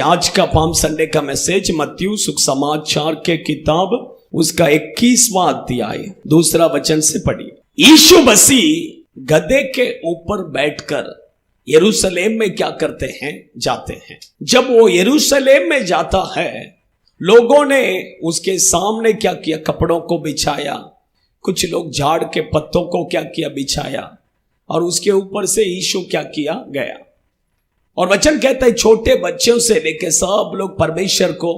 आज का palm Sunday का मैसेज मत्ती सुसमाचार के किताब उसका 21वां अध्याय दूसरा वचन से पढ़िए। यीशु मसीह गधे के ऊपर बैठकर यरूशलेम में क्या करते हैं, जाते हैं। जब वो यरूशलेम में जाता है, लोगों ने उसके सामने क्या किया, कपड़ों को बिछाया। कुछ लोग झाड़ के पत्तों को क्या किया, बिछाया, और उसके ऊपर से यीशु क्या किया गया। और वचन कहता है छोटे बच्चों से लेके सब लोग परमेश्वर को,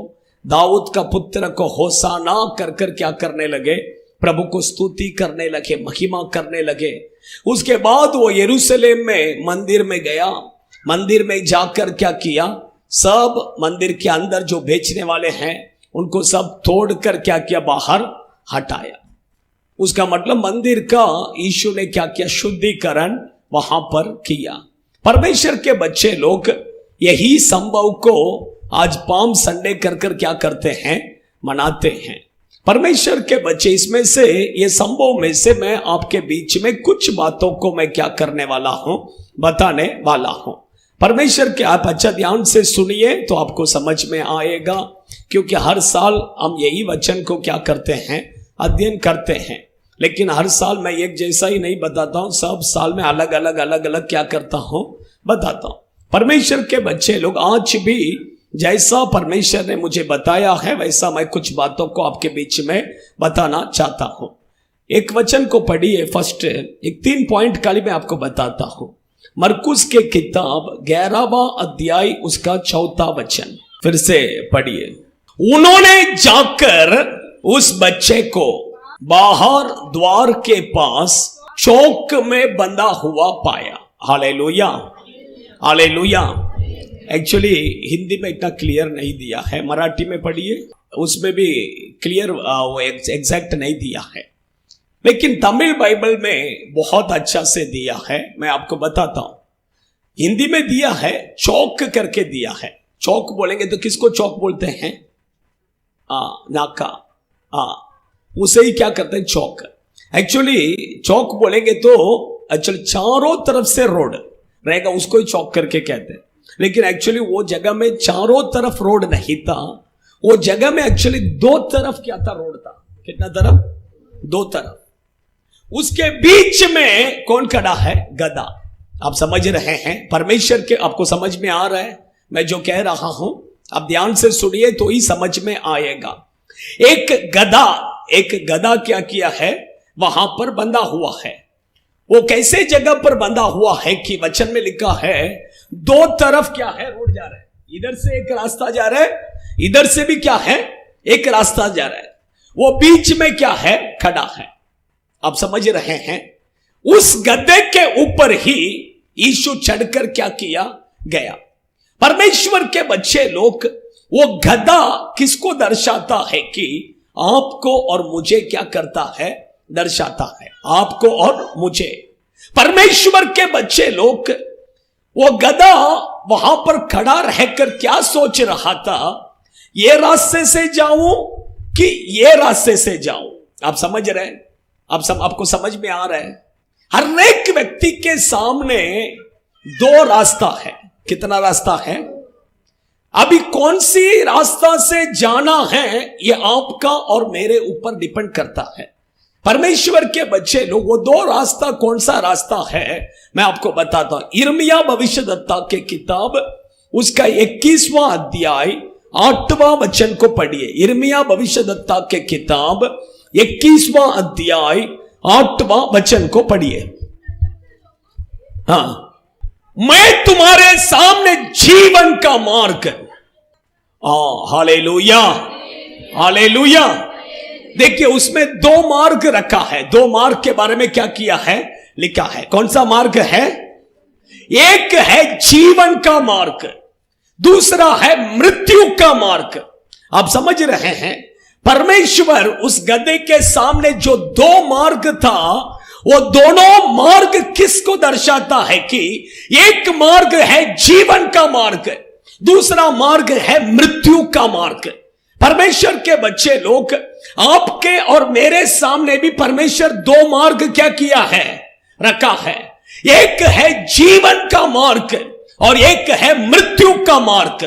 दाऊद का पुत्र को होसाना कर कर क्या करने लगे, प्रभु को स्तुति करने लगे, महिमा करने लगे। उसके बाद वो यरूशलेम में मंदिर में गया। मंदिर में जाकर क्या किया, सब मंदिर के अंदर जो बेचने वाले हैं उनको सब तोड़कर क्या किया, बाहर हटाया। उसका मतलब मंदिर का यीशु ने क्या किया, शुद्धिकरण वहां पर किया। परमेश्वर के बच्चे लोग यही संभव को आज पाम संडे कर कर क्या करते हैं, मनाते हैं। परमेश्वर के बच्चे इसमें से, ये संभव में से मैं आपके बीच में कुछ बातों को मैं क्या करने वाला हूं, बताने वाला हूं। परमेश्वर के आप अच्छा ध्यान से सुनिए तो आपको समझ में आएगा, क्योंकि हर साल हम यही वचन को क्या करते हैं, अध्ययन करते हैं। लेकिन हर साल मैं एक जैसा ही नहीं बताता हूं, सब साल में अलग अलग क्या करता हूं, बताता हूं। परमेश्वर के बच्चे लोग आज भी जैसा परमेश्वर ने मुझे बताया है वैसा मैं कुछ बातों को आपके बीच में बताना चाहता हूं। एक वचन को पढ़िए, फर्स्ट एक 3 पॉइंट का मैं आपको बताता हूं। मरकुस के किताब 11वां अध्याय उसका 4था वचन फिर से पढ़िए। उन्होंने जाकर उस बच्चे को बाहर द्वार के पास चौक में बंधा हुआ पाया। Hallelujah, hallelujah. एक्चुअली हिंदी में इतना क्लियर नहीं दिया है, मराठी में पढ़िए, उसमें भी क्लियर एग्जैक्ट नहीं दिया है, लेकिन तमिल बाइबल में बहुत अच्छा से दिया है। मैं आपको बताता हूं, हिंदी में दिया है चौक करके दिया है। चौक बोलेंगे तो किसको चौक बोलते हैं, नाका, उसे ही क्या करते हैं, चौक। एक्चुअली चौक बोलेंगे तो एक्चुअली चारों तरफ से रोड रहेगा, उसको ही चौक करके कहते हैं। लेकिन एक्चुअली वो जगह में चारों तरफ रोड नहीं था, वो जगह में एक्चुअली 2 तरफ क्या था, रोड था। कितना तरफ, 2 तरफ। उसके बीच में कौन खड़ा है, गधा। आप समझ रहे हैं, परमेश्वर के आपको समझ में आ रहा है मैं जो कह रहा हूं, आप ध्यान से सुनिए तो ही समझ में आएगा। एक गधा क्या किया है, वहां पर बंधा हुआ है। वो कैसे जगह पर बंधा हुआ है कि वचन में लिखा है 2 तरफ क्या है, रोड जा रहा है। इधर से एक रास्ता जा रहा है, इधर से भी क्या है, एक रास्ता जा रहा है। वो बीच में क्या है, खड़ा है। आप समझ रहे हैं, उस गधे के ऊपर ही यीशु चढ़कर क्या किया गया। परमेश्वर के बच्चे लोग, वो गधा किसको दर्शाता है कि आपको और मुझे क्या करता है, दर्शाता है, आपको और मुझे। परमेश्वर के बच्चे लोग, वो गधा वहां पर खड़ा रहकर क्या सोच रहा था, ये रास्ते से जाऊं कि ये रास्ते से जाऊं। आप समझ रहे हैं, आपको समझ में आ रहा है। हर एक व्यक्ति के सामने 2 रास्ता है। कितना रास्ता है, अभी कौन सी रास्ता से जाना है, ये आपका और मेरे ऊपर डिपेंड करता है। परमेश्वर के बच्चे लोग, वो 2 रास्ता कौन सा रास्ता है मैं आपको बताता हूं। यिर्मयाह भविष्यद्वक्ता के किताब उसका 21वां अध्याय 8वां वचन को पढ़िए। यिर्मयाह भविष्यद्वक्ता के किताब 21वां अध्याय 8वां वचन को पढ़िए। हाँ, मैं तुम्हारे सामने जीवन का मार्ग, हालेलुया, हालेलुया। देखिए उसमें 2 मार्ग रखा है। 2 मार्ग के बारे में क्या किया है, लिखा है। कौन सा मार्ग है, एक है जीवन का मार्ग, दूसरा है मृत्यु का मार्ग। आप समझ रहे हैं, परमेश्वर उस गधे के सामने जो 2 मार्ग था, वो दोनों मार्ग किसको दर्शाता है कि एक मार्ग है जीवन का मार्ग, दूसरा मार्ग है मृत्यु का मार्ग। परमेश्वर के बच्चे लोग, आपके और मेरे सामने भी परमेश्वर 2 मार्ग क्या किया है, रखा है। एक है जीवन का मार्ग और एक है मृत्यु का मार्ग।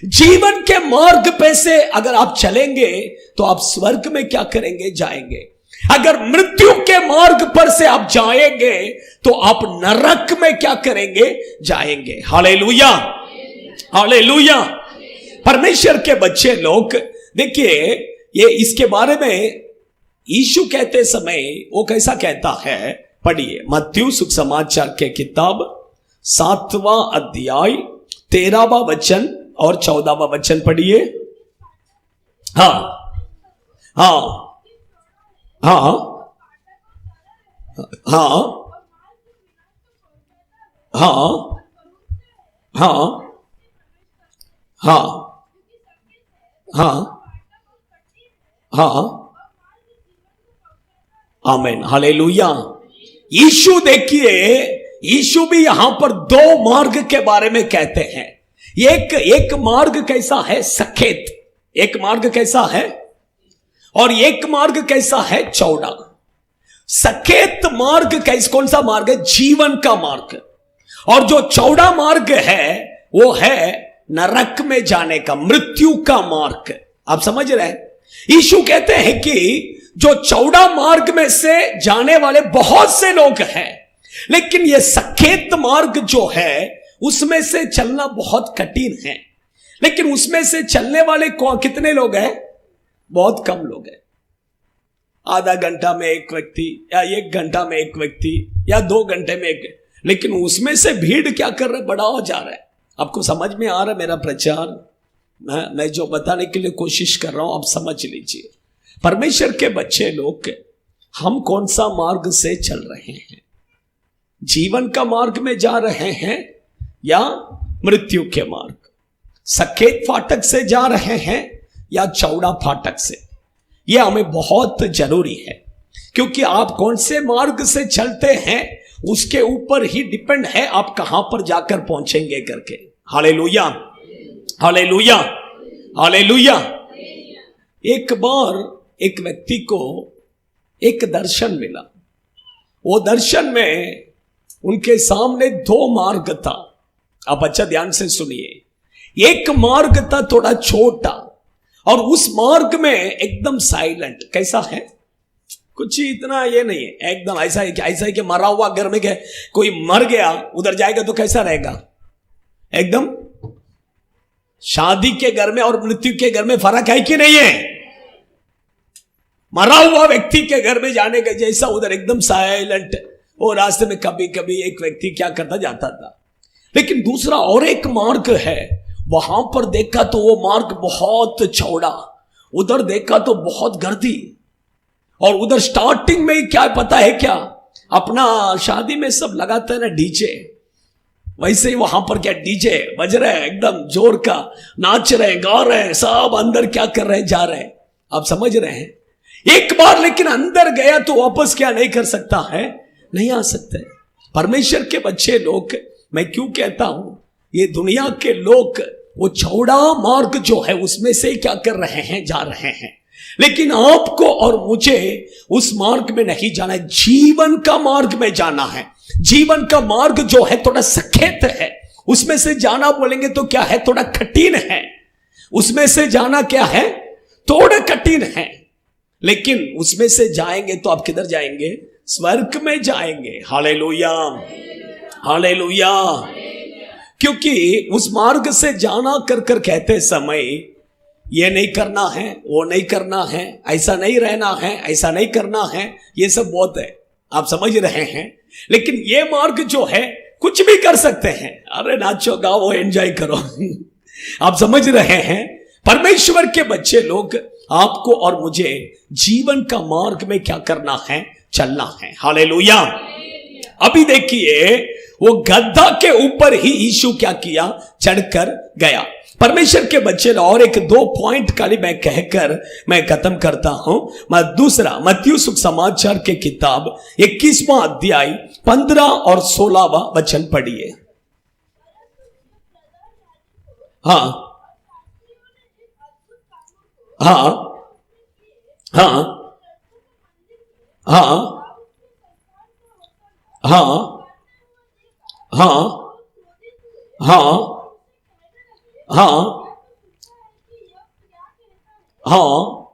जीवन के मार्ग पे से अगर आप चलेंगे तो आप स्वर्ग में क्या करेंगे, जाएंगे। अगर मृत्यु के मार्ग पर से आप जाएंगे तो आप नरक में क्या करेंगे, जाएंगे। Hallelujah, hallelujah. परमेश्वर के बच्चे लोग देखिए, ये इसके बारे में यीशु कहते समय वो कैसा कहता है, पढ़िए मत्ती सुसमाचार के किताब 7वां अध्याय 13वां वचन और 14वां वचन पढ़िए। हाँ हाँ हाँ हाँ हाँ हाँ हाँ हाँ हाँ, आमीन, हालेलुया। यीशु देखिए, यीशु भी यहां पर दो मार्ग के बारे में कहते हैं। एक मार्ग कैसा है, सखेत, एक मार्ग कैसा है, और एक मार्ग कैसा है, चौड़ा। सखेत मार्ग कैसा, कौन सा मार्ग है, जीवन का मार्ग। और जो चौड़ा मार्ग है वो है नरक में जाने का, मृत्यु का मार्ग। आप समझ रहे हैं? यीशु कहते हैं कि जो चौड़ा मार्ग में से जाने वाले बहुत से लोग हैं, लेकिन ये सखेत मार्ग जो है उसमें से चलना बहुत कठिन है। लेकिन उसमें से चलने वाले कितने लोग हैं, बहुत कम लोग हैं। आधा घंटा में एक व्यक्ति, या 1 घंटा में एक व्यक्ति, या 2 घंटे में एक। लेकिन उसमें से भीड़ क्या कर रहा है, बड़ा हो जा रहा है। आपको समझ में आ रहा है मेरा प्रचार? मैं जो बताने के लिए कोशिश कर रहा हूं आप समझ लीजिए। परमेश्वर के बच्चे लोग, हम कौन सा मार्ग से चल रहे हैं? जीवन का मार्ग में जा रहे हैं या मृत्यु के मार्ग? सकेत फाटक से जा रहे हैं या चौड़ा फाटक से? यह हमें बहुत जरूरी है, क्योंकि आप कौन से मार्ग से चलते हैं उसके ऊपर ही डिपेंड है आप कहां पर जाकर पहुंचेंगे करके। Hallelujah, hallelujah, hallelujah. एक बार एक व्यक्ति को एक दर्शन मिला। वो दर्शन में उनके सामने 2 मार्ग था। आप अच्छा ध्यान से सुनिए। एक मार्ग था थोड़ा छोटा, और उस मार्ग में एकदम साइलेंट। कैसा है, कुछ इतना ये नहीं है, एकदम ऐसा है कि मरा हुआ घर में कोई मर गया, उधर जाएगा तो कैसा रहेगा, एकदम। शादी के घर में और मृत्यु के घर में फर्क है कि नहीं है? मरा हुआ व्यक्ति के घर में जाने का जैसा उधर एकदम साइलेंट। वो रास्ते में कभी कभी एक व्यक्ति क्या करता जाता था। लेकिन दूसरा और एक मार्ग है, वहां पर देखा तो वो मार्ग बहुत चौड़ा, उधर देखा तो बहुत गर्दी। और उधर स्टार्टिंग में ही क्या पता है क्या, अपना शादी में सब लगाते हैं ना डीजे, वैसे ही वहां पर क्या डीजे बज रहे हैं, एकदम जोर का नाच रहे हैं, गा रहे हैं, सब अंदर क्या कर रहे हैं, जा रहे हैं। आप समझ रहे हैं? एक बार लेकिन अंदर गया तो वापस क्या नहीं कर सकता है, नहीं आ सकते। परमेश्वर के बच्चे लोग, मैं क्यों कहता हूं, ये दुनिया के लोग वो चौड़ा मार्ग जो है उसमें से क्या कर रहे हैं, जा रहे हैं। लेकिन आपको और मुझे उस मार्ग में नहीं जाना है, जीवन का मार्ग में जाना है। जीवन का मार्ग जो है थोड़ा सखेत है, उसमें से जाना बोलेंगे तो क्या है, थोड़ा कठिन है। उसमें से जाना क्या है, थोड़ा कठिन है। लेकिन उसमें से जाएंगे तो आप किधर जाएंगे, स्वर्ग में जाएंगे। Hallelujah, hallelujah. क्योंकि उस मार्ग से जाना कर कर कहते समय ये नहीं करना है, वो नहीं करना है, ऐसा नहीं रहना है, ऐसा नहीं करना है, ये सब बहुत है। आप समझ रहे हैं? लेकिन ये मार्ग जो है कुछ भी कर सकते हैं। अरे नाचो गाओ एंजॉय करो। आप समझ रहे हैं? परमेश्वर के बच्चे लोग, आपको और मुझे जीवन का मार्ग में क्या करना है, चलना है। हालेलुया। अभी देखिए, वो गधा के ऊपर ही यीशु क्या किया, चढ़कर गया। परमेश्वर के बच्चे, और एक 2 पॉइंट खाली मैं कहकर मैं खत्म करता हूं। मैं दूसरा मत्ती सुसमाचार के किताब 21वां अध्याय 15 और 16वां वचन पढ़िए। हाँ हाँ हाँ हाँ हाँ हाँ हाँ हाँ हाँ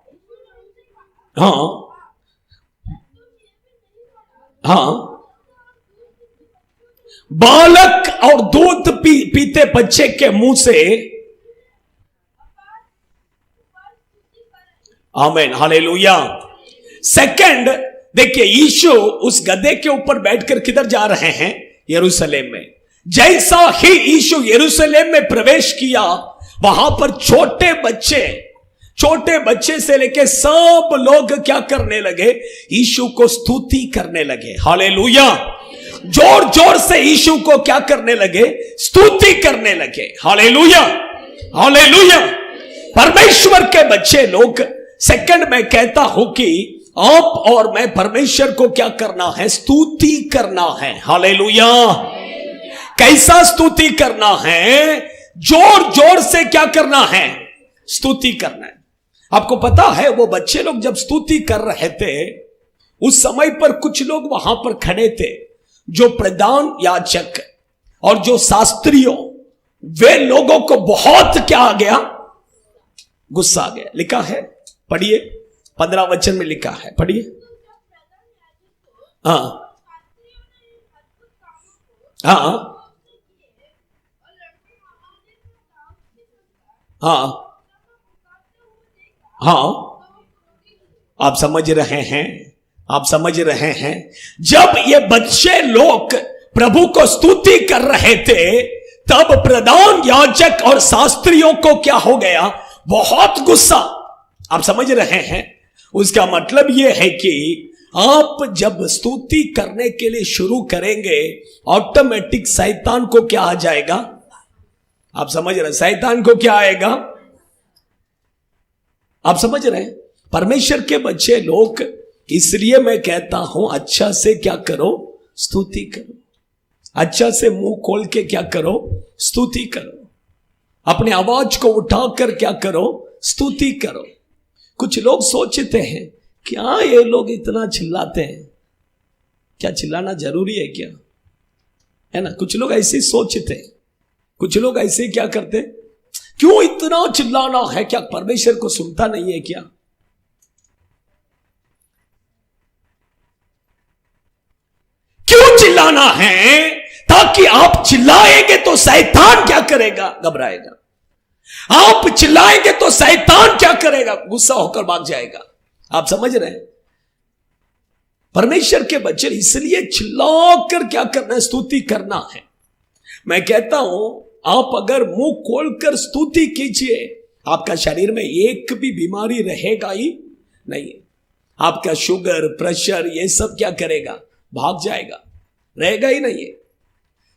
हाँ हाँ, बालक और दूध पीते बच्चे के मुंह से, आमीन, हालेलुया। सेकंड, देखिए यीशु उस गधे के ऊपर बैठकर किधर जा रहे हैं? यरूशलेम में। जैसा ही यीशु यरूशलेम में प्रवेश किया, वहां पर छोटे बच्चे से लेके सब लोग क्या करने लगे? यीशु को स्तुति करने लगे। हालेलुया। जोर जोर से यीशु को क्या करने लगे? स्तुति करने लगे। Hallelujah, hallelujah. परमेश्वर के बच्चे लोग, सेकंड मैं कहता हूं कि आप और मैं परमेश्वर को क्या करना है? स्तुति करना है। हालेलुया। कैसा स्तुति करना है? जोर जोर से क्या करना है? स्तुति करना है। आपको पता है वो बच्चे लोग जब स्तुति कर रहे थे, उस समय पर कुछ लोग वहां पर खड़े थे, जो प्रधान याजक और जो शास्त्रियों, वे लोगों को बहुत क्या आ गया? गुस्सा आ गया। लिखा है, पढ़िए, 15 वचन में लिखा है, पढ़िए। हाँ हाँ हाँ हाँ, आप समझ रहे हैं? आप समझ रहे हैं? जब ये बच्चे लोग प्रभु को स्तुति कर रहे थे, तब प्रधान याजक और शास्त्रियों को क्या हो गया? बहुत गुस्सा। आप समझ रहे हैं? उसका मतलब यह है कि आप जब स्तुति करने के लिए शुरू करेंगे, ऑटोमेटिक शैतान को क्या आ जाएगा? आप समझ रहे हैं? शैतान को क्या आएगा? आप समझ रहे हैं? परमेश्वर के बच्चे लोग, इसलिए मैं कहता हूं, अच्छा से क्या करो? स्तुति करो। अच्छा से मुंह खोल के क्या करो? स्तुति करो। अपने आवाज को उठाकर क्या करो? स्तुति करो। कुछ लोग सोचते हैं, क्या ये लोग इतना चिल्लाते हैं? क्या चिल्लाना जरूरी है क्या? है ना? कुछ लोग ऐसे सोचते हैं। कुछ लोग ऐसे क्या करते हैं? क्यों इतना चिल्लाना है? क्या परमेश्वर को सुनता नहीं है क्या? क्यों चिल्लाना है? ताकि आप चिल्लाएंगे तो शैतान क्या करेगा? घबराएगा। आप चिल्लाएंगे तो शैतान क्या करेगा? गुस्सा होकर भाग जाएगा। आप समझ रहे हैं? परमेश्वर के बच्चे इसलिए चिल्लाकर क्या करना है? स्तुति करना है। मैं कहता हूं, आप अगर मुंह खोलकर स्तुति कीजिए, आपका शरीर में एक भी बीमारी रहेगा ही नहीं। आपका शुगर, प्रेशर, ये सब क्या करेगा? भाग जाएगा, रहेगा ही नहीं है।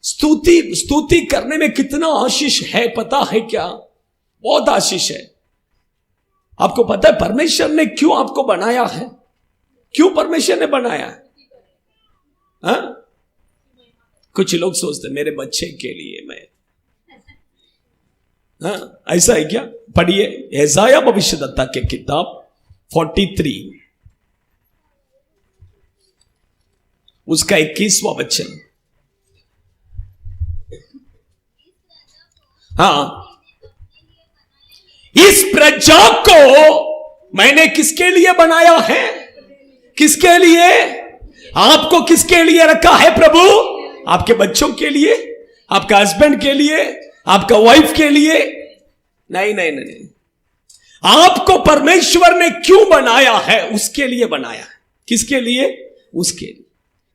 स्तुति करने में कितना आशीष है पता है क्या? बहुत आशीष है। आपको पता है परमेश्वर ने क्यों आपको बनाया है? क्यों परमेश्वर ने बनाया है? हाँ? कुछ लोग सोचते मेरे बच्चे के लिए मैं, हाँ, ऐसा है क्या? पढ़िए यशायाह भविष्यद्वक्ता के किताब 43, उसका 21वां वचन। हाँ, इस प्रजा को मैंने किसके लिए बनाया है? किसके लिए? आपको किसके लिए रखा है प्रभु? आपके बच्चों के लिए? आपका हस्बैंड के लिए? आपका वाइफ के लिए? नहीं नहीं नहीं, आपको परमेश्वर ने क्यों बनाया है? उसके लिए बनाया है। किसके लिए? उसके लिए।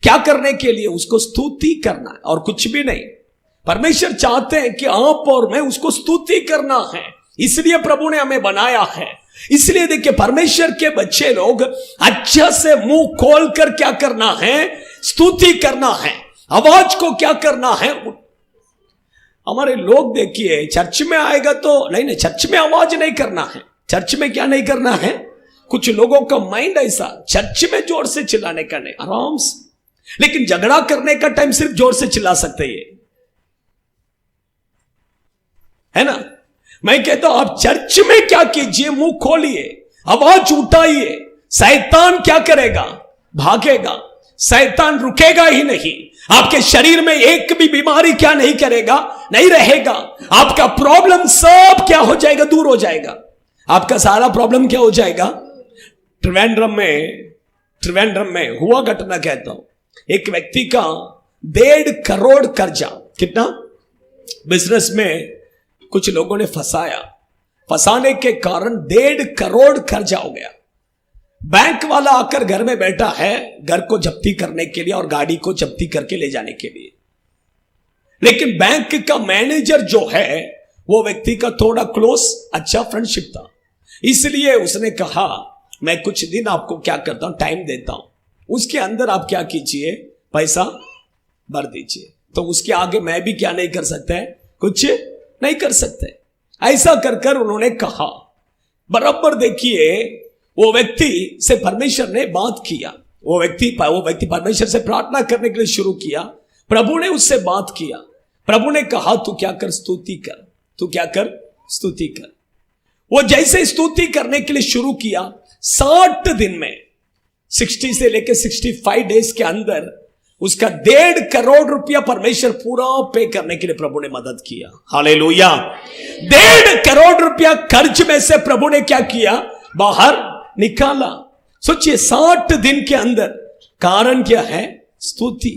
क्या करने के लिए? उसको स्तुति करना है और कुछ भी नहीं। परमेश्वर चाहते हैं कि आप और मैं उसको स्तुति करना है, इसलिए प्रभु ने हमें बनाया है। इसलिए देखिए, परमेश्वर के बच्चे लोग अच्छा से मुंह खोलकर क्या करना है? स्तुति करना है। आवाज को क्या करना है? हमारे लोग देखिए, चर्च में आएगा तो नहीं, चर्च में आवाज नहीं करना है। चर्च में क्या नहीं करना है? कुछ लोगों का माइंड ऐसा, चर्च में जोर से चिल्लाने का नहीं, आराम से। लेकिन झगड़ा करने का टाइम सिर्फ जोर से चिल्ला सकते है ना? मैं कहता हूं, आप चर्च में क्या कीजिए? मुंह खोलिए, आवाज उठाइए। शैतान क्या करेगा? भागेगा। शैतान रुकेगा ही नहीं। आपके शरीर में एक भी बीमारी क्या नहीं करेगा? नहीं रहेगा। आपका प्रॉब्लम सब क्या हो जाएगा? दूर हो जाएगा। आपका सारा प्रॉब्लम क्या हो जाएगा। त्रिवेंद्रम में हुआ घटना कहता हूं, एक व्यक्ति का 1.5 करोड़ कर्जा, कितना, बिजनेस में कुछ लोगों ने फंसाने के कारण 1.5 करोड़ कर्जा हो गया। बैंक वाला आकर घर में बैठा है घर को जब्ती करने के लिए और गाड़ी को जब्ती करके ले जाने के लिए, लेकिन बैंक का मैनेजर जो है वो व्यक्ति का थोड़ा क्लोज अच्छा फ्रेंडशिप था, इसलिए उसने कहा मैं कुछ दिन आपको क्या करता हूं, टाइम देता हूं, उसके अंदर आप क्या कीजिए, पैसा भर दीजिए। तो उसके आगे मैं भी क्या नहीं कर सकता है, कुछ नहीं कर सकते। ऐसा कर उन्होंने कहा। बराबर देखिए, वो व्यक्ति से परमेश्वर ने बात किया, वो व्यक्ति परमेश्वर से प्रार्थना करने के लिए शुरू किया। प्रभु ने उससे बात किया, प्रभु ने कहा तू क्या कर, स्तुति कर, तू क्या कर, स्तुति कर। वो जैसे स्तुति करने के लिए शुरू किया, 60 दिन में 60 से लेकर 65 डेज के अंदर उसका 1.5 करोड़ रुपया परमेश्वर पूरा पे करने के लिए प्रभु ने मदद किया। हालेलुया। 1.5 करोड़ रुपया कर्ज में से प्रभु ने क्या किया, बाहर निकाला। सोचिए 60 दिन के अंदर। कारण क्या है, स्तुति।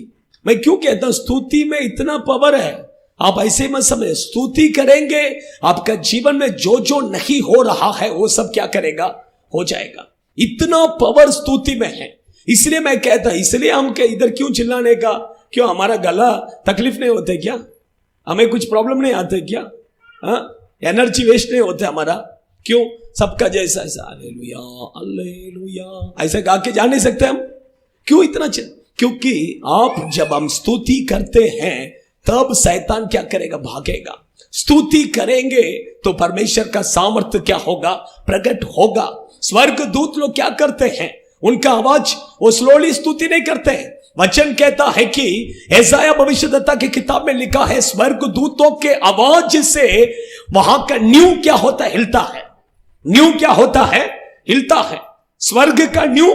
मैं क्यों कहता हूं स्तुति में इतना पावर है, आप ऐसे मत समझे। स्तुति करेंगे, आपका जीवन में जो जो नहीं हो रहा है वो सब क्या करेगा, हो जाएगा। इतना पावर स्तुति में है। इसलिए मैं कहता, इसलिए हम इधर क्यों चिल्लाने का, क्यों हमारा गला तकलीफ नहीं होते क्या, हमें कुछ प्रॉब्लम नहीं आते क्या, एनर्जी वेस्ट नहीं होते हमारा, क्यों, सबका जैसा ऐसा हालेलुया हालेलुया ऐसा गा के जा नहीं सकते हम, क्यों इतना क्योंकि आप जब हम स्तुति करते हैं तब शैतान क्या करेगा, भागेगा। स्तुति करेंगे तो परमेश्वर का सामर्थ्य क्या होगा, प्रकट होगा। स्वर्ग दूत लोग क्या करते हैं, उनका आवाज वो स्लोली स्तुति नहीं करते हैं। वचन कहता है कि यशायाह भविष्यद्वक्ता की किताब में लिखा है, स्वर्ग दूतों के आवाज से वहां का न्यू क्या होता है, हिलता है। न्यू क्या होता है, हिलता है। स्वर्ग का न्यू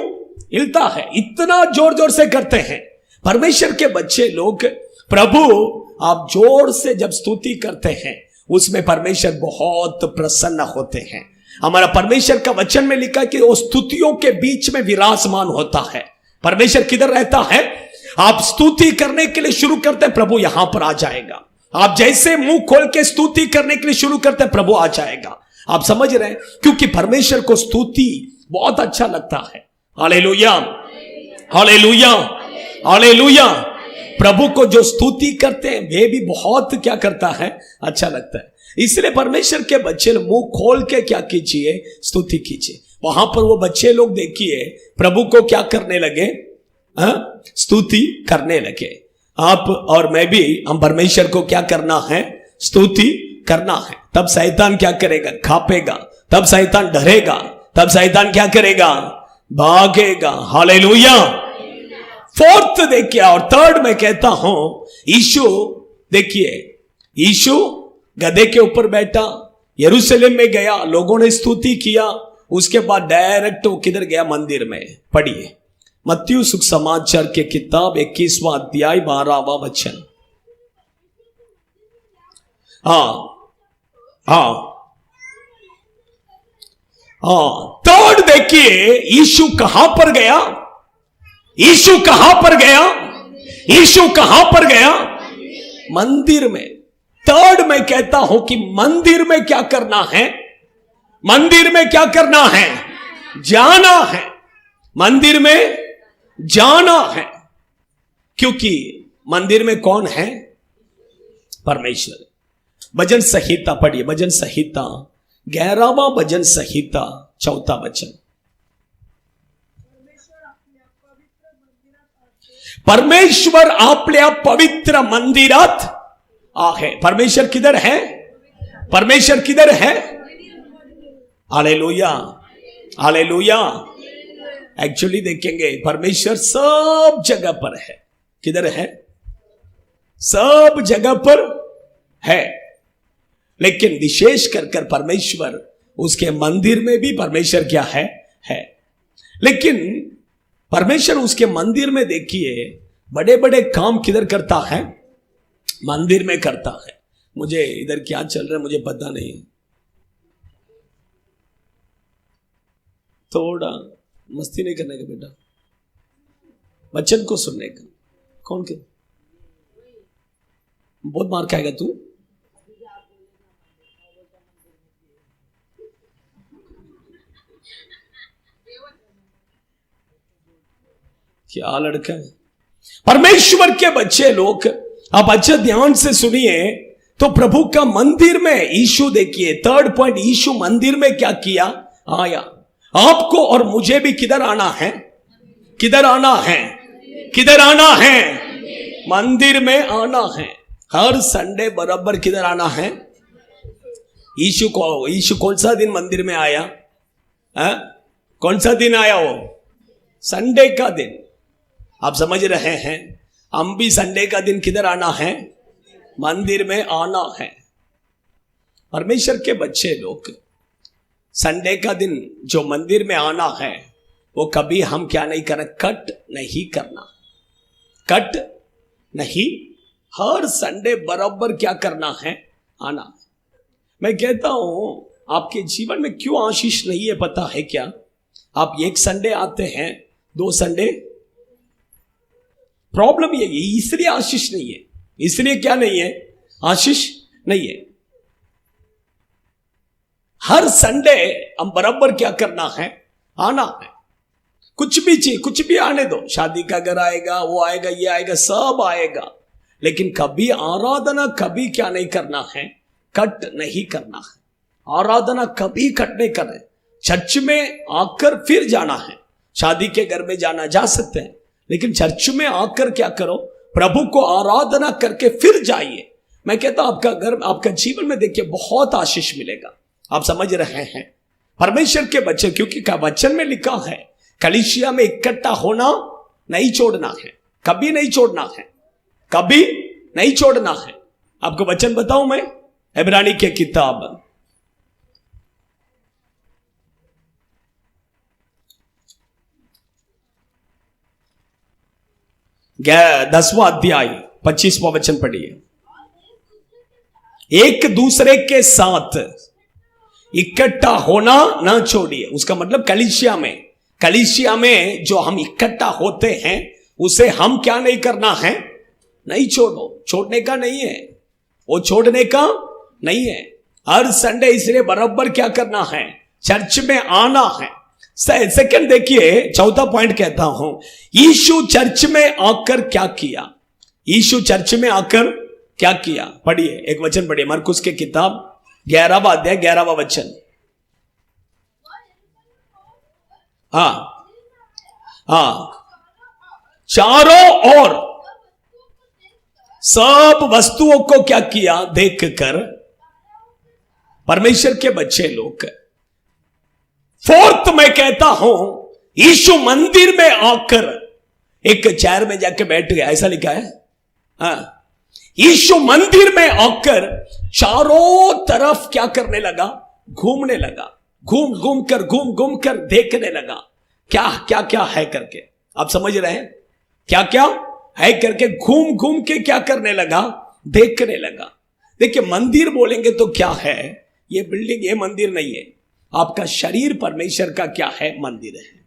हिलता है। इतना जोर जोर से करते हैं परमेश्वर के बच्चे लोग। प्रभु आप जोर से जब स्तुति करते हैं उसमें परमेश्वर बहुत प्रसन्न होते हैं। हमारा परमेश्वर का वचन में लिखा कि वो स्तुतियों के बीच में विराजमान होता है। परमेश्वर किधर रहता है, आप स्तुति करने के लिए शुरू करते हैं, प्रभु यहां पर आ जाएगा। आप जैसे मुंह खोल के स्तुति करने के लिए शुरू करते हैं, प्रभु आ जाएगा। आप समझ रहे हैं, क्योंकि परमेश्वर को स्तुति बहुत अच्छा लगता है। Hallelujah hallelujah hallelujah. प्रभु को जो स्तुति करते हैं वे भी बहुत क्या करता है, अच्छा लगता है। इसलिए परमेश्वर के बच्चे मुंह खोल के क्या कीजिए, स्तुति कीजिए। वहां पर वो बच्चे लोग देखिए प्रभु को क्या करने लगे, स्तुति करने लगे। आप और मैं भी, हम परमेश्वर को क्या करना है, स्तुति करना है। तब शैतान क्या करेगा, खापेगा। तब शैतान डरेगा। तब शैतान क्या करेगा, भागेगा। हालेलुया। फोर्थ देखिए, और थर्ड मैं कहता हूं, यीशु देखिए, यीशु गधे के ऊपर बैठा, यरूशलेम में गया, लोगों ने स्तुति किया। उसके बाद डायरेक्ट वो किधर गया, मंदिर में। पढ़िए मत्ती सुसमाचार के किताब 21वां अध्याय 12वां वचन। थर्ड देखिए, यीशु कहां पर गया, यीशु कहां पर गया, यीशु कहां पर गया, मंदिर में। थर्ड मैं कहता हूं कि मंदिर में क्या करना है, मंदिर में क्या करना है, जाना है। मंदिर में जाना है, क्योंकि मंदिर में कौन है, परमेश्वर। भजन संहिता पढ़िए, भजन संहिता 11वां भजन संहिता 4था वचन। परमेश्वर आपल्या पवित्र मंदिरात आहे। परमेश्वर किधर है, परमेश्वर किधर है, हालेलुया हालेलुया। एक्चुअली देखेंगे परमेश्वर सब जगह पर है। किधर है, सब जगह पर है, लेकिन विशेष कर परमेश्वर उसके मंदिर में भी परमेश्वर क्या है, लेकिन परमेश्वर उसके मंदिर में देखिए बड़े बड़े काम किधर करता है, मंदिर में करता है। मुझे इधर क्या चल रहा है मुझे पता नहीं। थोड़ा मस्ती नहीं करने का बेटा, वचन को सुनने का। कौन के बहुत मार खाएगा तू। क्या लड़का है। परमेश्वर के बच्चे लोग, आप अच्छे ध्यान से सुनिए। तो प्रभु का मंदिर में यीशु, देखिए थर्ड पॉइंट, यीशु मंदिर में क्या किया, आया। आपको और मुझे भी किधर आना है, किधर आना है, किधर आना है, मंदिर में आना है। हर संडे बराबर किधर आना है। यीशु कौन सा दिन मंदिर में आया, कौन सा दिन आया वो, संडे का दिन। आप समझ रहे हैं, हम भी संडे का दिन किधर आना है, मंदिर में आना है। परमेश्वर के बच्चे लोग, संडे का दिन जो मंदिर में आना है वो कभी हम क्या नहीं करना, कट नहीं करना, कट नहीं। हर संडे बराबर क्या करना है, आना। मैं कहता हूं आपके जीवन में क्यों आशीष नहीं है पता है क्या? आप एक संडे आते हैं, 2 संडे, प्रॉब्लम ये, इसलिए आशीष नहीं है। इसलिए क्या नहीं है, आशीष नहीं है। हर संडे हम बराबर क्या करना है, आना है। कुछ भी चीज, कुछ भी आने दो, शादी का घर आएगा, वो आएगा, ये आएगा, सब आएगा, लेकिन कभी आराधना कभी क्या नहीं करना है, कट नहीं करना है। आराधना कभी कट नहीं करना है। चर्च में आकर फिर जाना है, शादी के घर में जाना जा सकते हैं, लेकिन चर्च में आकर क्या करो, प्रभु को आराधना करके फिर जाइए। मैं कहता हूं आपका घर, आपका जीवन में देखिए बहुत आशीष मिलेगा। आप समझ रहे हैं, परमेश्वर के बच्चे, क्योंकि वचन में लिखा है कलीसिया में इकट्ठा होना नहीं छोड़ना है, कभी नहीं छोड़ना है, कभी नहीं छोड़ना है। आपको वचन बताऊं मैं, इब्रानी के किताब 10वां अध्याय 25वां वचन पढ़िए। एक दूसरे के साथ इकट्ठा होना ना छोड़िए। उसका मतलब कलीसिया में जो हम इकट्ठा होते हैं उसे हम क्या नहीं करना है, नहीं छोड़ो, छोड़ने का नहीं है, वो छोड़ने का नहीं है। हर संडे इसलिए बराबर क्या करना है, चर्च में आना है। सेकंड देखिए, चौथा पॉइंट कहता हूं, यीशु चर्च में आकर क्या किया, यीशु चर्च में आकर क्या किया। पढ़िए, एक वचन पढ़िए, मरकुस के किताब 11वां अध्याय 11वां वचन। चारों ओर सब वस्तुओं को क्या किया, देखकर परमेश्वर के बच्चे लोग। फोर्थ मैं कहता हूं, यीशु मंदिर में आकर एक चेयर में जाके बैठ गया, ऐसा लिखा है। यीशु मंदिर में आकर चारों तरफ क्या करने लगा, घूमने लगा, घूम घूम कर देखने लगा क्या क्या क्या है करके। आप समझ रहे हैं, क्या क्या है करके घूम घूम के क्या करने लगा, देखने लगा। देखिए, मंदिर बोलेंगे तो क्या है, ये बिल्डिंग, ये मंदिर नहीं है। आपका शरीर परमेश्वर का क्या है, मंदिर है।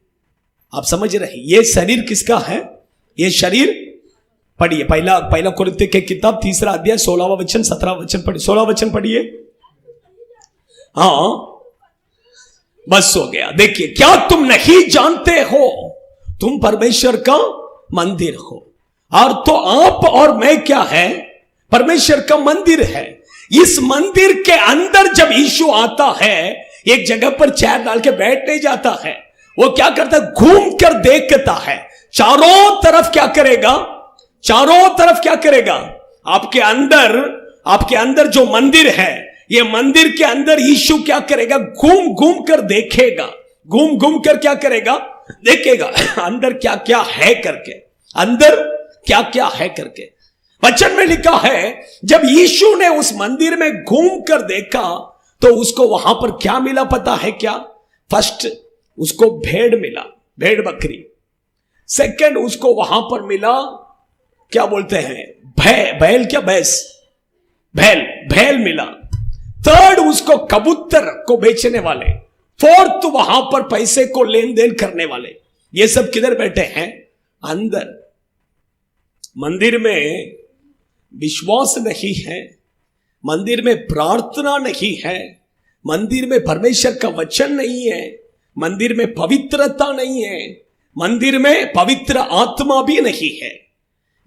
आप समझ रहे हैं, ये शरीर किसका है, ये शरीर। पढ़िए, पहला कुरिन्थियों के किताब 3 अध्याय 16वां वचन 17वां वचन पढ़िए, 16वां वचन पढ़िए। बस हो गया। देखिए, क्या तुम नहीं जानते हो तुम परमेश्वर का मंदिर हो, और तो आप और मैं क्या है, परमेश्वर का मंदिर है। इस मंदिर के अंदर जब यीशु आता है, एक जगह पर चेयर डाल के बैठ नहीं जाता है, वो क्या करता है, घूम कर देखता है, चारों तरफ क्या करेगा, चारों तरफ क्या करेगा। आपके अंदर जो मंदिर है, ये मंदिर के अंदर यीशु क्या करेगा, घूम घूम कर देखेगा, घूम घूम कर क्या करेगा, देखेगा अंदर क्या क्या है करके, अंदर क्या क्या है करके। वचन में लिखा है, जब यीशु ने उस मंदिर में घूम कर देखा तो उसको वहां पर क्या मिला पता है क्या? फर्स्ट उसको भेड़ मिला, भेड़ बकरी। सेकंड उसको वहां पर मिला, क्या बोलते हैं, बैल, क्या भैंस, भेल मिला। थर्ड उसको कबूतर को बेचने वाले फोर्थ वहां पर पैसे को लेन देन करने वाले, ये सब किधर बैठे हैं? अंदर। मंदिर में विश्वास नहीं है, मंदिर में प्रार्थना नहीं है, मंदिर में परमेश्वर का वचन नहीं है, मंदिर में पवित्रता नहीं है, मंदिर में पवित्र आत्मा भी नहीं है,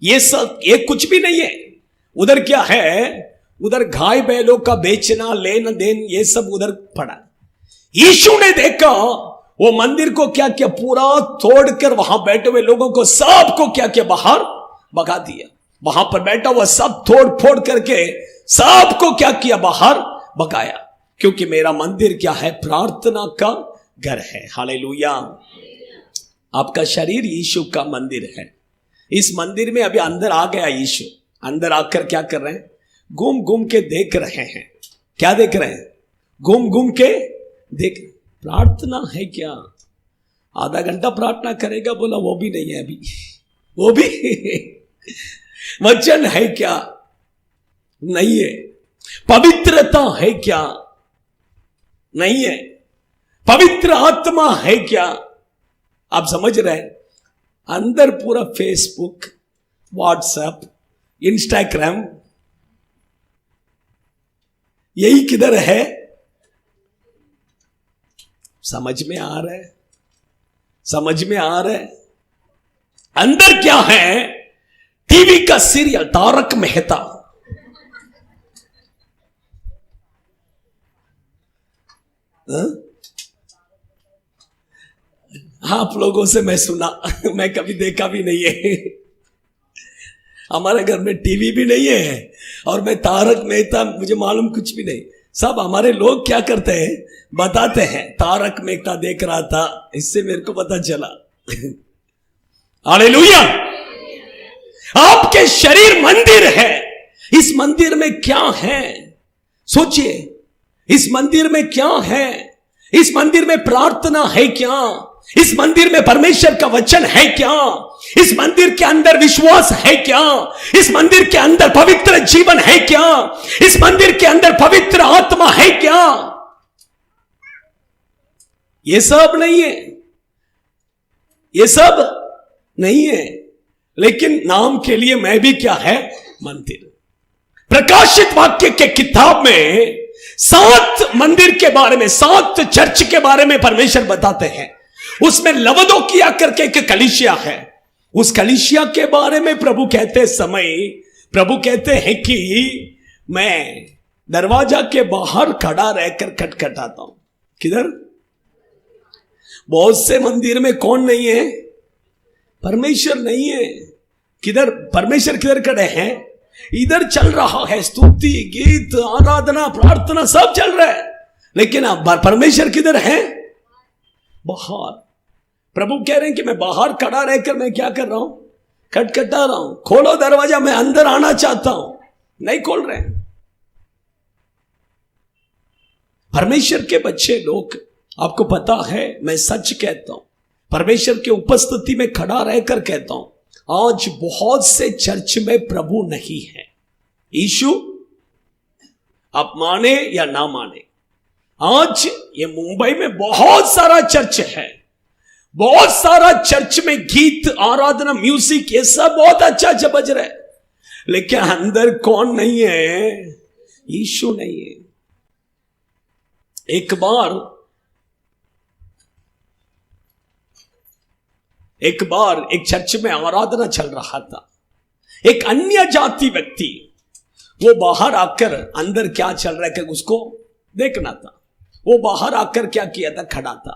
ये सब, ये कुछ भी नहीं है। उधर क्या है? उधर गाय बैलों का बेचना, लेन देन, ये सब उधर पड़ा। यीशु ने देखा वो मंदिर को क्या किया, पूरा तोड़कर वहां बैठे हुए लोगों को सबको क्या किया, बाहर भगा दिया। वहां पर बैठा हुआ सब तोड़ फोड़ करके सबको क्या किया, बाहर भगाया। क्योंकि मेरा मंदिर क्या है? प्रार्थना का घर है। हालेलुया। आपका शरीर यीशु का मंदिर है। इस मंदिर में अभी अंदर आ गया यीशु। अंदर आकर क्या कर रहे हैं? घूम घूम के देख रहे हैं। क्या देख रहे हैं? घूम घूम के देख। प्रार्थना है क्या? आधा घंटा प्रार्थना करेगा, बोला वो भी नहीं है अभी, वो भी वचन है क्या? नहीं है। पवित्रता है क्या? नहीं है। पवित्र आत्मा है क्या? आप समझ रहे हैं? अंदर पूरा फेसबुक, व्हाट्सएप, इंस्टाग्राम, यही किधर है? समझ में आ रहा है? समझ में आ रहा है? अंदर क्या है? टीवी का सीरियल तारक मेहता, आप लोगों से मैं सुना, मैं कभी देखा भी नहीं है। हमारे घर में टीवी भी नहीं है और मैं तारक मेहता, मुझे मालूम कुछ भी नहीं। सब हमारे लोग क्या करते हैं, बताते हैं तारक मेहता देख रहा था, इससे मेरे को पता चला। हालेलुया। आपके शरीर मंदिर है। इस मंदिर में क्या है? सोचिए, इस मंदिर में क्या है? इस मंदिर में प्रार्थना है क्या? इस मंदिर में परमेश्वर का वचन है क्या? इस मंदिर के अंदर विश्वास है क्या? इस मंदिर के अंदर पवित्र जीवन है क्या? इस मंदिर के अंदर पवित्र आत्मा है क्या? ये सब नहीं है, ये सब नहीं है। लेकिन नाम के लिए मैं भी क्या है? मंदिर। प्रकाशित वाक्य के किताब में 7 मंदिर के बारे में, 7 चर्च के बारे में परमेश्वर बताते हैं। उसमें लवदोकिया करके एक कलीसिया है। उस कलीसिया के बारे में प्रभु कहते समय, प्रभु कहते हैं कि मैं दरवाजा के बाहर खड़ा रहकर खटखटाता हूं। किधर? बहुत से मंदिर में कौन नहीं है? परमेश्वर नहीं है। किधर? परमेश्वर किधर खड़े हैं? इधर चल रहा है स्तुति, गीत, आराधना, प्रार्थना सब चल रहा है, लेकिन अब परमेश्वर किधर है? बाहर। प्रभु कह रहे हैं कि मैं बाहर खड़ा रहकर मैं क्या कर रहा हूं? खटखटा रहा हूं। खोलो दरवाजा, मैं अंदर आना चाहता हूं। नहीं खोल रहे हैं। परमेश्वर के बच्चे लोग, आपको पता है, मैं सच कहता हूं, परमेश्वर के उपस्थिति में खड़ा रहकर कहता हूं, आज बहुत से चर्च में प्रभु नहीं है। यीशु, आप माने या ना माने, आज ये मुंबई में बहुत सारा चर्च है, बहुत सारा चर्च में गीत, आराधना, म्यूजिक, ये सब बहुत अच्छा अच्छा बज रहा है, लेकिन अंदर कौन नहीं है? यीशु नहीं है। एक बार एक चर्च में आराधना चल रहा था। एक अन्य जाति व्यक्ति वो बाहर आकर, अंदर क्या चल रहा है उसको देखना था, वो बाहर आकर क्या किया था? खड़ा था।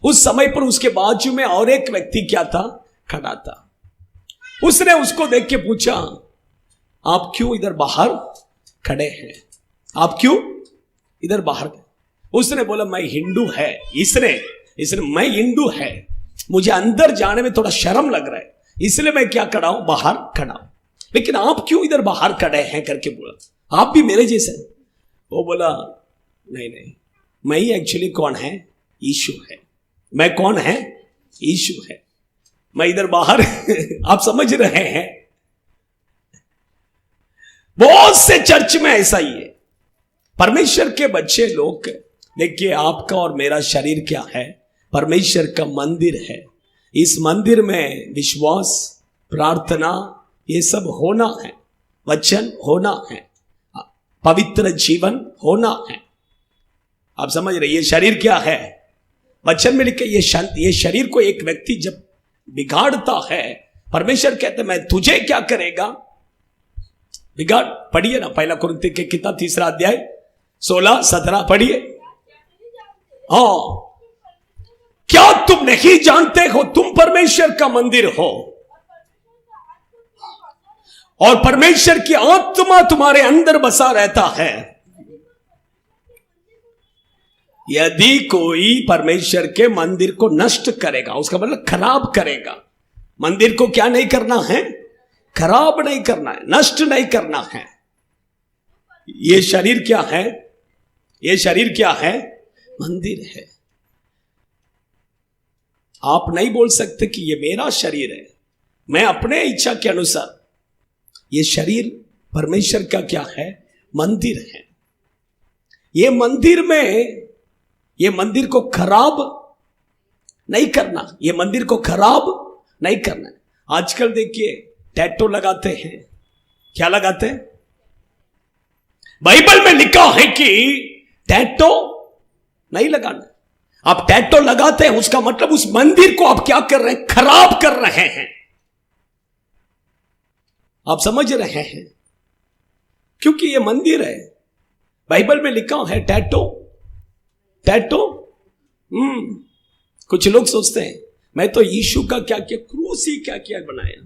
उस समय पर उसके बाजू में और एक व्यक्ति क्या था? खड़ा था। उसने उसको देख के पूछा, आप क्यों इधर बाहर खड़े हैं? आप क्यों इधर बाहर? उसने बोला, मैं हिंदू है। इसने मैं हिंदू है, मुझे अंदर जाने में थोड़ा शर्म लग रहा है, इसलिए मैं क्या खड़ा हूं? बाहर खड़ा हूं। लेकिन आप क्यों इधर बाहर खड़े हैं करके बोला, आप भी मेरे जैसे? वो बोला, नहीं, मैं ही एक्चुअली कौन है? यीशु है। मैं कौन है? यीशु है। मैं इधर बाहर आप समझ रहे हैं? बहुत से चर्च में ऐसा ही है। परमेश्वर के बच्चे लोग देखिए, आपका और मेरा शरीर क्या है? परमेश्वर का मंदिर है। इस मंदिर में विश्वास, प्रार्थना, ये सब होना है, वचन होना है, पवित्र जीवन होना है। आप समझ रहे? ये शरीर क्या है? वचन में लिखे ये शरीर को एक व्यक्ति जब बिगाड़ता है, परमेश्वर कहते मैं तुझे क्या करेगा? बिगाड़। पढ़िए ना, पहला कुरिन्थियों के किताब 3 अध्याय 16-17 पढ़िए। हाँ, क्या तुम नहीं जानते हो तुम परमेश्वर का मंदिर हो और परमेश्वर की आत्मा तुम्हारे अंदर बसा रहता है? यदि कोई परमेश्वर के मंदिर को नष्ट करेगा, उसका मतलब खराब करेगा। मंदिर को क्या नहीं करना है? खराब नहीं करना है, नष्ट नहीं करना है। ये शरीर क्या है? ये शरीर क्या है? मंदिर है। आप नहीं बोल सकते कि ये मेरा शरीर है, मैं अपने इच्छा के अनुसार। ये शरीर परमेश्वर का क्या है? मंदिर है। ये मंदिर में, ये मंदिर को खराब नहीं करना, ये मंदिर को खराब नहीं करना। आजकल देखिए टैटू लगाते हैं। क्या लगाते हैं? बाइबल में लिखा है कि टैटू नहीं लगाना। आप टैटू लगाते हैं, उसका मतलब उस मंदिर को आप क्या कर रहे हैं? खराब कर रहे हैं। आप समझ रहे हैं? क्योंकि ये मंदिर है। बाइबल में लिखा है टैटू, टैटू। कुछ लोग सोचते हैं मैं तो यीशु का क्या किया, क्रूस ही क्या किया बनाया।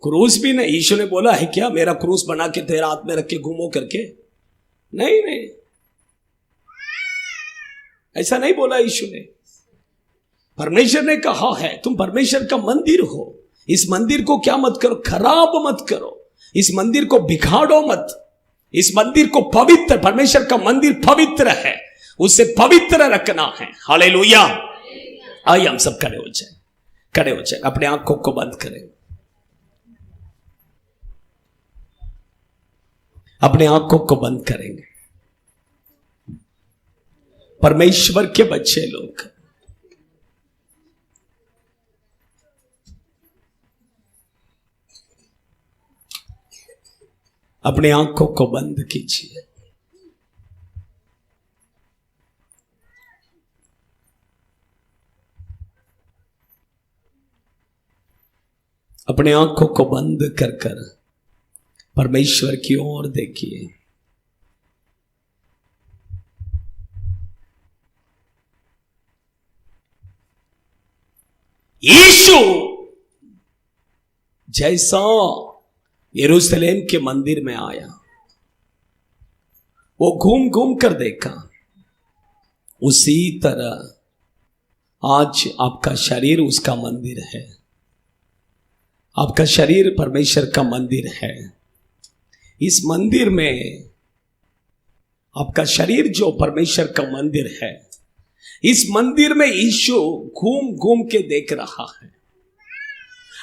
क्रूस भी नहीं, यीशु ने बोला है क्या मेरा क्रूस बना के तेरा हाथ में रख के घूमो करके? नहीं नहीं, ऐसा नहीं बोला यीशु ने। परमेश्वर ने कहा है तुम परमेश्वर का मंदिर हो। इस मंदिर को क्या मत करो? खराब मत करो। इस मंदिर को बिगाड़ो मत। इस मंदिर को पवित्र, परमेश्वर का मंदिर पवित्र है, उसे पवित्र रखना है। हालेलुया। आइए हम सब खड़े हो जाए, खड़े हो जाए, अपने आंखों को बंद करें, अपने आंखों को बंद करेंगे। परमेश्वर के बच्चे लोग, अपने आंखों को बंद कीजिए। अपने आंखों को बंद कर कर परमेश्वर की ओर देखिए। यीशु जैसा यरूशलेम के मंदिर में आया, वो घूम घूम कर देखा, उसी तरह आज आपका शरीर उसका मंदिर है। आपका शरीर परमेश्वर का मंदिर है। इस मंदिर में आपका शरीर जो परमेश्वर का मंदिर है, इस मंदिर में यीशु घूम घूम के देख रहा है।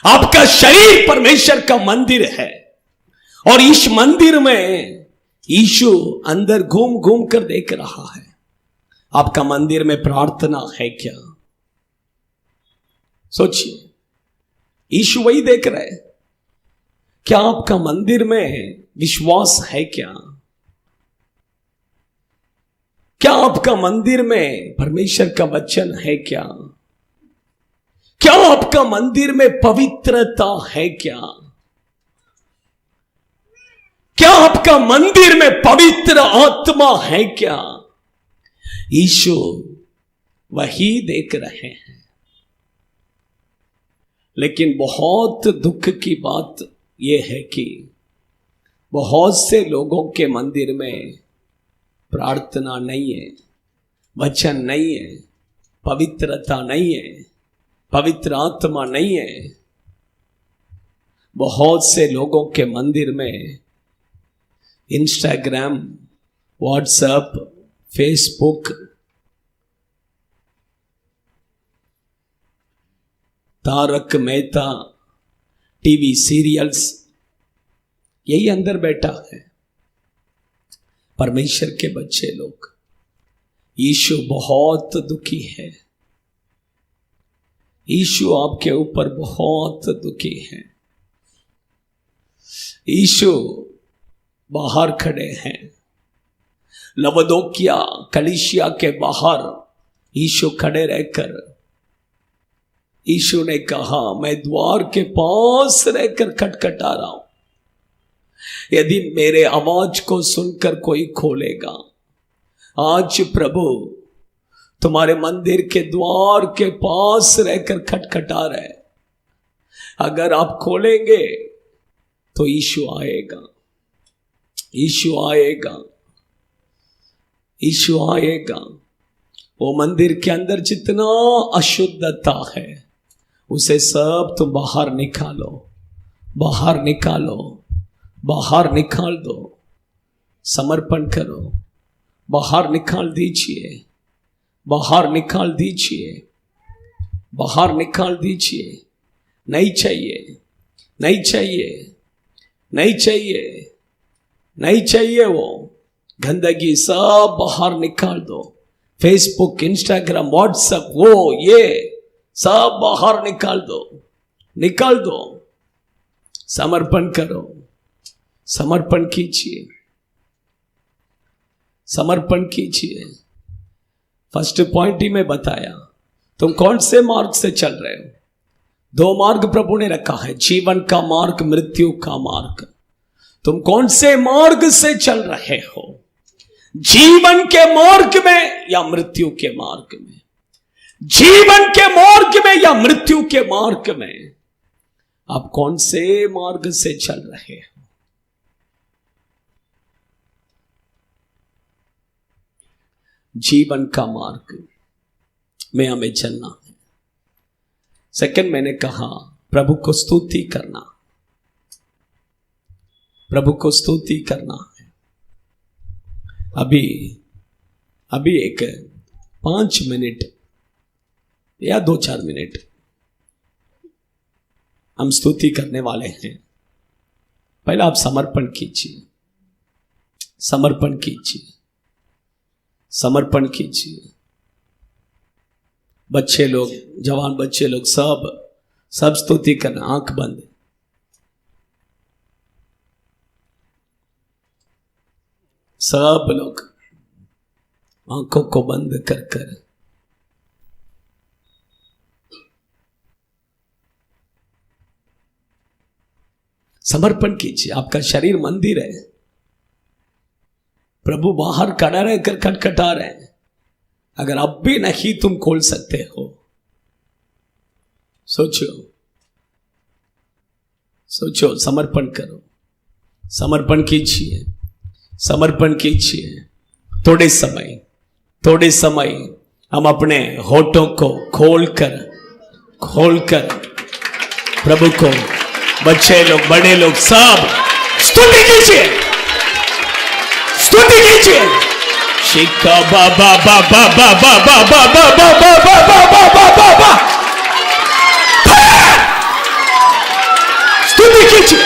आपका शरीर परमेश्वर का मंदिर है और इस मंदिर में यीशु अंदर घूम घूम कर देख रहा है। आपका मंदिर में प्रार्थना है क्या? सोचिए, यीशु वही देख रहे हैं। क्या आपका मंदिर में विश्वास है क्या? क्या आपका मंदिर में परमेश्वर का वचन है क्या? क्या आपका मंदिर में पवित्रता है क्या? क्या आपका मंदिर में पवित्र आत्मा है क्या? यीशु वही देख रहे हैं। लेकिन बहुत दुख की बात यह है कि बहुत से लोगों के मंदिर में प्रार्थना नहीं है, वचन नहीं है, पवित्रता नहीं है, पवित्र आत्मा नहीं है। बहुत से लोगों के मंदिर में Instagram, WhatsApp, Facebook, Tarak Mehta, TV serials, यही अंदर बैठा है। परमेश्वर के बच्चे लोग, यीशु बहुत दुखी है। यीशु आपके ऊपर बहुत दुखी है। यीशु बाहर खड़े हैं, लवदोकिया कलीसिया के बाहर यीशु खड़े रहकर यीशु ने कहा, मैं द्वार के पास रहकर खटखटा रहा हूं, यदि मेरे आवाज को सुनकर कोई खोलेगा। आज प्रभु तुम्हारे मंदिर के द्वार के पास रहकर खटखटा रहे, अगर आप खोलेंगे तो यीशु आएगा, यीशु आएगा, यीशु आएगा। वो मंदिर के अंदर जितना अशुद्धता है उसे सब तुम बाहर निकालो, बाहर निकालो, बाहर निकाल दो, समर्पण करो, बाहर निकाल दीजिए, बाहर निकाल दीजिए, बाहर निकाल दीजिए। नहीं चाहिए, नहीं चाहिए, नहीं चाहिए, नहीं चाहिए। वो गंदगी सब बाहर निकाल दो। फेसबुक, इंस्टाग्राम, व्हाट्सएप, वो ये सब बाहर निकाल दो, निकाल दो। समर्पण करो, समर्पण कीजिए, समर्पण कीजिए। फर्स्ट पॉइंट ही में बताया, तुम कौन से मार्ग से चल रहे हो। दो मार्ग प्रभु ने रखा है, जीवन का मार्ग, मृत्यु का मार्ग। तुम कौन से मार्ग से चल रहे हो, जीवन के मार्ग में या मृत्यु के मार्ग में। जीवन के मार्ग में या मृत्यु के मार्ग में, आप कौन से मार्ग से चल रहे हो। जीवन का मार्ग में हमें चलना है। सेकंड मैंने कहा, प्रभु को स्तुति करना, प्रभु को स्तुति करना है। अभी एक 5 मिनट या 2-4 मिनट हम स्तुति करने वाले हैं। पहले आप समर्पण कीजिए, समर्पण कीजिए, समर्पण कीजिए। बच्चे लोग, जवान बच्चे लोग सब स्तुति करना, आंख बंद। सब लोग आंखों को बंद कर कर समर्पण कीजिए। आपका शरीर मंदिर है, प्रभु बाहर खड़ा रहकर खटखटा रहे हैं। अगर अब भी नहीं तुम खोल सकते हो, सोचो, सोचो, समर्पण करो, समर्पण कीजिए, समर्पण कीजिए। थोड़े समय हम अपने होठों को खोलकर प्रभु को, बच्चे लोग, बड़े लोग, सब स्तुति कीजिए, स्तुति कीजिए। शिका बाबा बाबा बाबा बाबा बाबा बाबा बाबा बाबा, स्तुति कीजिए।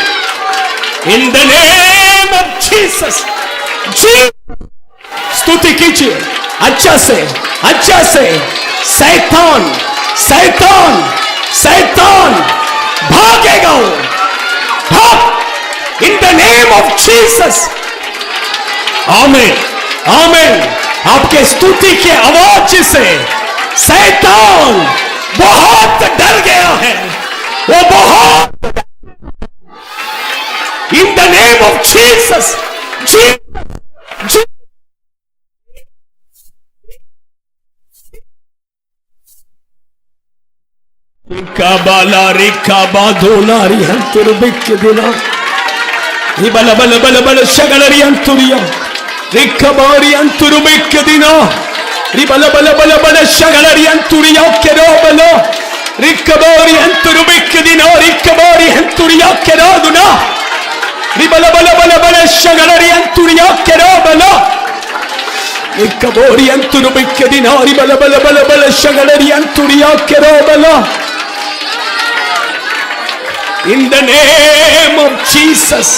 इन द नेम ऑफ जीसस, स्तुति कीजिए अच्छा से, अच्छा से। शैतान, शैतान, शैतान भागेगा, वो भाग इन द नेम ऑफ जीसस। आमीन, आमीन। आपके स्तुति के आवाज से शैतान बहुत डर गया है, वो बहुत, in the name of Jesus. काबाला रिका बादोलारी हंतुरबिक दिना, बल बल बल बल शगलरी अंतुरिया, रिका बारी अंतुरबिक दिना, बल बल बल बल शगलरी अंतुरिया के रो बलो, रिका बारी अंतुरबिक दिना, रिका बारी अंतुरिया के रो दुना, बल बल बल बल शगलरी अंतुरिया के रो बलो, रिका बारी अंतुरबिक दिना, बल बल बल बल शगलरी अंतुरिया के रो बलो। In the name of Jesus,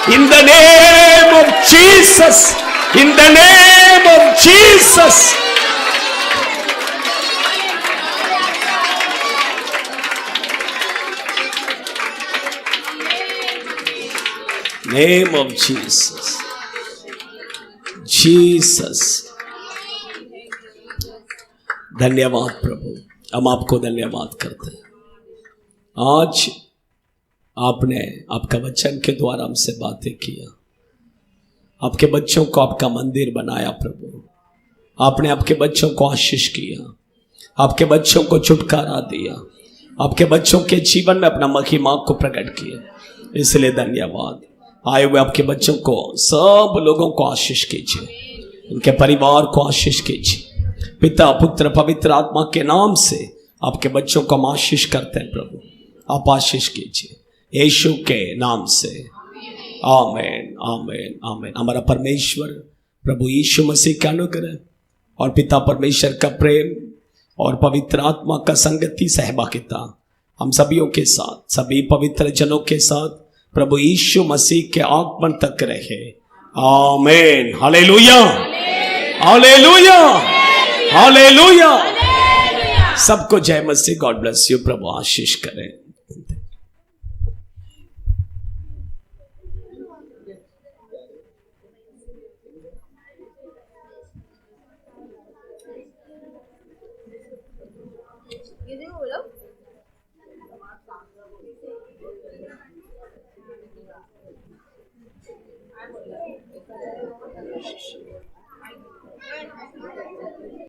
in the name of Jesus, in the name of Jesus, name of Jesus, Jesus. धन्यवाद प्रभु, हम आपको धन्यवाद करते हैं। आज आपने आपका वचन के द्वारा हमसे बातें किया, आपके बच्चों को आपका मंदिर बनाया प्रभु। आपने आपके बच्चों को आशीष किया, आपके बच्चों को छुटकारा दिया, आपके बच्चों के जीवन में अपना महिमा को प्रकट किया, इसलिए धन्यवाद। आए हुए आपके बच्चों को, सब लोगों को आशीष कीजिए, उनके परिवार को आशीष कीजिए। पिता पुत्र पवित्र आत्मा के नाम से आपके बच्चों को हम आशीष करते हैं प्रभु, आप आशीष कीजिए यीशु के नाम से। आमीन, आमीन, आमीन। हमारा परमेश्वर प्रभु यीशु मसीह का अनुग्रह और पिता परमेश्वर का प्रेम और पवित्र आत्मा का संगति सहभागिता हम सभियों के साथ, सभी पवित्र जनों के साथ प्रभु यीशु मसीह के आगमन तक रहे। आमीन। Hallelujah, hallelujah, hallelujah. सबको जय मसीह। God bless you. प्रभु आशीष करें।